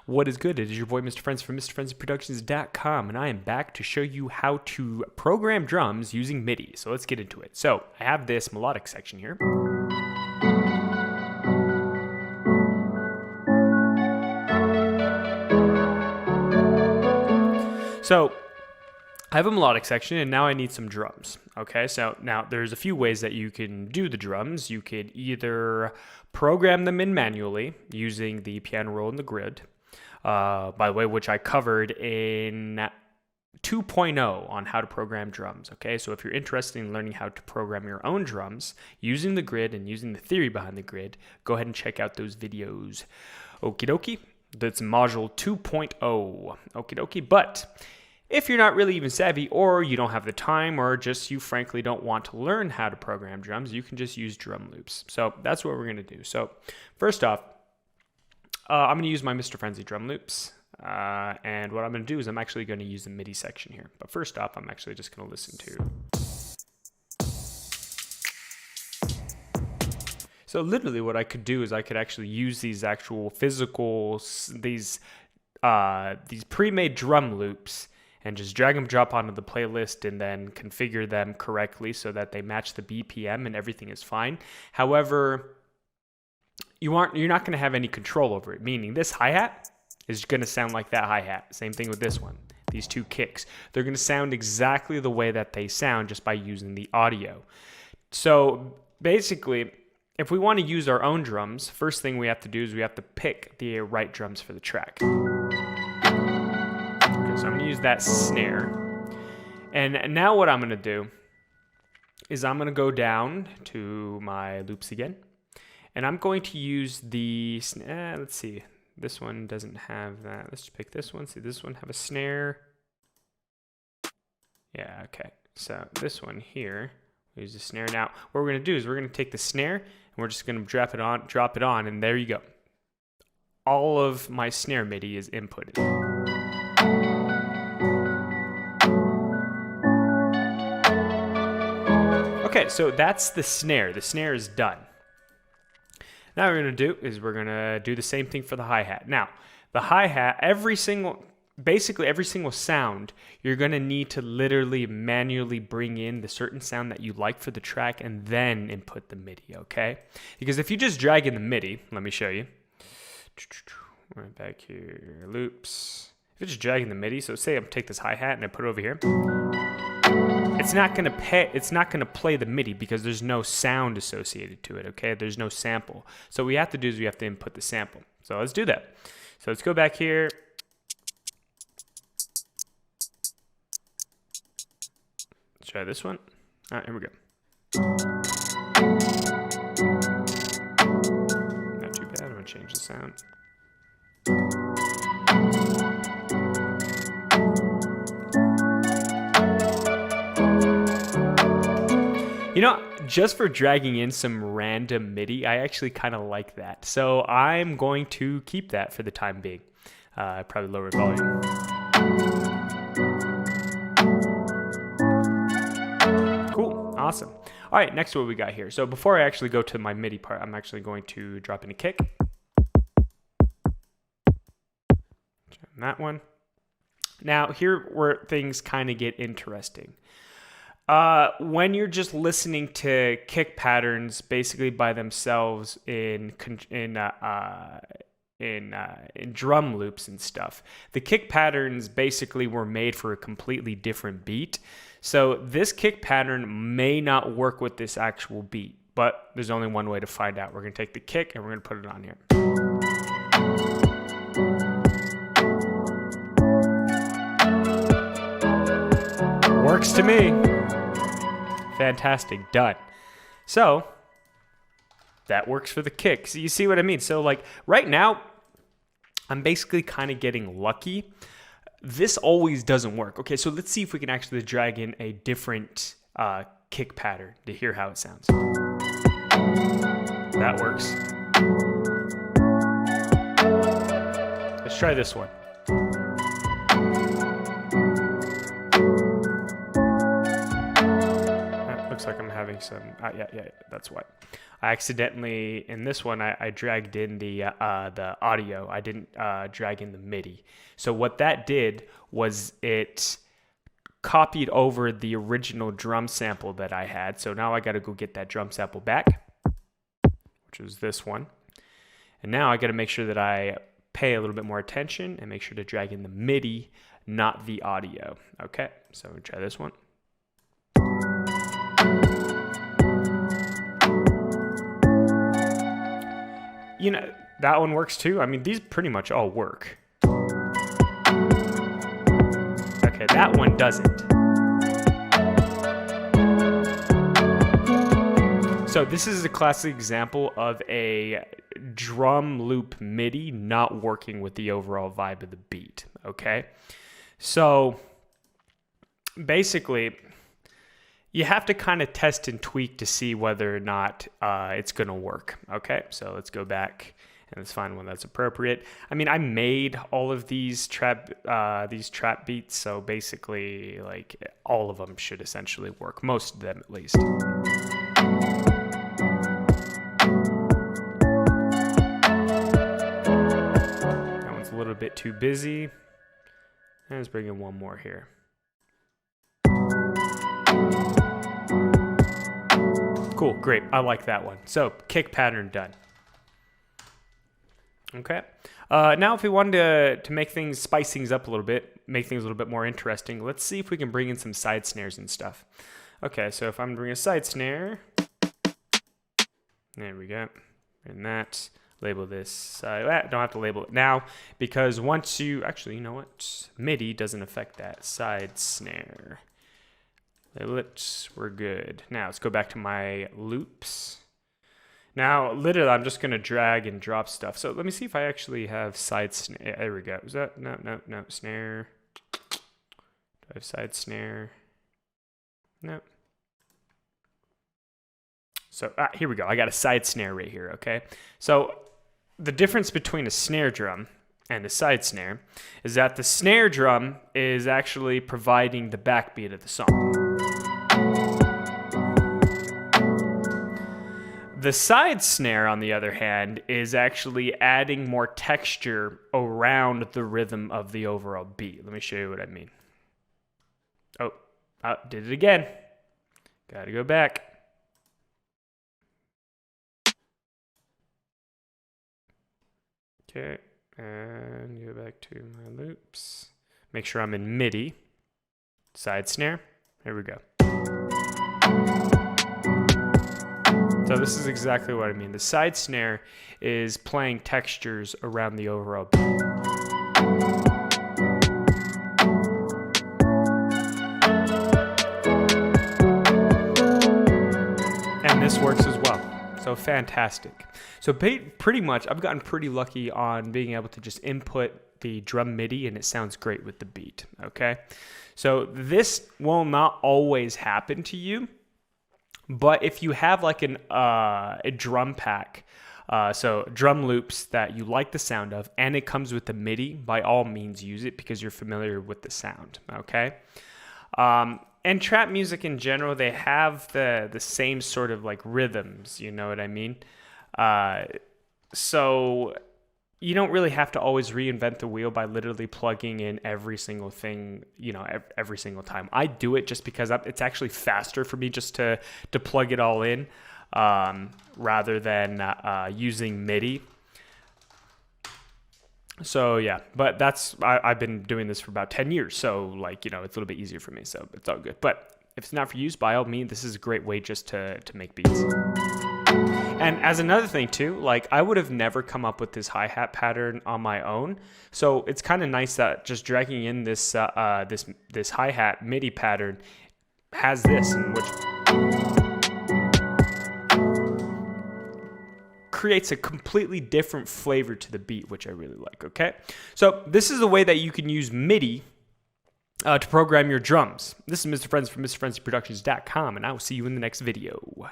What is good? It is your boy Mr. Frenzy from MrFrenzyProductions.com, and I am back to show you how to program drums using MIDI. So let's get into it. So I have this melodic section here. So I have a melodic section, and now I need some drums. Okay, so now there's a few ways that you can do the drums. You could either program them in manually using the piano roll and the grid, by the way, which I covered in 2.0 on how to program drums. Okay, so if you're interested in learning how to program your own drums using the grid and using the theory behind the grid, go ahead and check out those videos. Okie dokie, that's module 2.0. Okie dokie, but if you're not really even savvy, or you don't have the time, or just you frankly don't want to learn how to program drums, you can just use drum loops. So that's what we're going to do. So first off, I'm going to use my Mr. Frenzy drum loops. And what I'm going to do is I'm actually going to use the MIDI section here. But first off, I'm actually just going to listen to. So literally what I could do is I could actually use these actual physical, these pre-made drum loops, and just drag and drop onto the playlist and then configure them correctly so that they match the BPM and everything is fine. However, you're not going to have any control over it, meaning this hi-hat is going to sound like that hi-hat. Same thing with this one. These two kicks. They're going to sound exactly the way that they sound just by using the audio. So basically, if we want to use our own drums, first thing we have to do is we have to pick the right drums for the track. So I'm going to use that snare. And now what I'm going to do is I'm going to go down to my loops again. And I'm going to use the, let's see, this one doesn't have that. Let's just pick this one. See, this one have a snare. Yeah, okay. So this one here, we use the snare. Now, what we're going to do is we're going to take the snare and we're just going to drop it on, and there you go. All of my snare MIDI is inputted. Okay, so that's the snare. The snare is done. Now what we're going to do is we're going to do the same thing for the hi-hat. Now, the hi-hat, basically every single sound, you're going to need to literally manually bring in the certain sound that you like for the track and then input the MIDI, okay? Because if you just drag in the MIDI, let me show you. Right back here, loops. If you just drag in the MIDI, so say I take this hi-hat and I put it over here. It's not gonna play the MIDI because there's no sound associated to it, okay? There's no sample. So what we have to do is we have to input the sample. So let's do that. So let's go back here. Let's try this one. All right, here we go. Not too bad. I'm gonna change the sound. You know, just for dragging in some random MIDI, I actually kind of like that. So I'm going to keep that for the time being. Probably lower volume. Cool, awesome. All right, next what we got here. So before I actually go to my MIDI part, I'm actually going to drop in a kick. That one. Now here where things kind of get interesting. When you're just listening to kick patterns basically by themselves in drum loops and stuff, the kick patterns basically were made for a completely different beat. So this kick pattern may not work with this actual beat, but there's only one way to find out. We're going to take the kick and we're going to put it on here. Works to me. Fantastic, done. So that works for the kick. So you see what I mean? So like right now, I'm basically kind of getting lucky. This always doesn't work. Okay, so let's see if we can actually drag in a different kick pattern to hear how it sounds. That works. Let's try this one. looks like I'm having some, yeah, that's why. I accidentally, in this one, I dragged in the audio. I didn't drag in the MIDI. So what that did was it copied over the original drum sample that I had. So now I got to go get that drum sample back, which was this one. And now I got to make sure that I pay a little bit more attention and make sure to drag in the MIDI, not the audio. Okay, so we'll try this one. You know, that one works too. I mean, these pretty much all work. Okay, that one doesn't. So this is a classic example of a drum loop MIDI not working with the overall vibe of the beat, okay? So basically, you have to kind of test and tweak to see whether or not it's going to work, okay? So let's go back and let's find one that's appropriate. I mean, I made all of these trap beats, so basically, like, all of them should essentially work, most of them at least. That one's a little bit too busy. And let's bring in one more here. Cool, great, I like that one. So, kick pattern done. Okay, now if we wanted to make things, spice things up a little bit, make things a little bit more interesting, let's see if we can bring in some side snares and stuff. Okay, so if I'm gonna bring a side snare, there we go, and that, label this, don't have to label it now, because once you, actually, you know what, MIDI doesn't affect that, side snare. Label it, we're good. Now let's go back to my loops. Now, literally, I'm just gonna drag and drop stuff. So let me see if I actually have side snare. There we go. Is that, no, snare. Do I have side snare? No. So here we go. I got a side snare right here, okay? So the difference between a snare drum and a side snare is that the snare drum is actually providing the backbeat of the song. The side snare, on the other hand, is actually adding more texture around the rhythm of the overall beat. Let me show you what I mean. Oh, did it again. Gotta go back. Okay, and go back to my loops. Make sure I'm in MIDI. Side snare. Here we go. So this is exactly what I mean. The side snare is playing textures around the overall beat. And this works as well. So fantastic. So pretty much, I've gotten pretty lucky on being able to just input the drum MIDI and it sounds great with the beat, okay? So this will not always happen to you. But if you have like a drum pack, so drum loops that you like the sound of, and it comes with the MIDI, by all means use it because you're familiar with the sound, okay? And trap music in general, they have the same sort of like rhythms, you know what I mean? So you don't really have to always reinvent the wheel by literally plugging in every single thing, you know, every single time. I do it just because it's actually faster for me just to plug it all in rather than using MIDI. So yeah, but I've been doing this for about 10 years. So like, you know, it's a little bit easier for me, so it's all good. But if it's not for use, by all means, this is a great way just to make beats. And as another thing too, like I would have never come up with this hi-hat pattern on my own. So it's kind of nice that just dragging in this this hi-hat MIDI pattern has this, in which creates a completely different flavor to the beat, which I really like, okay? So this is a way that you can use MIDI to program your drums. This is Mr. Frenzy from MrFrenzyProductions.com, and I will see you in the next video.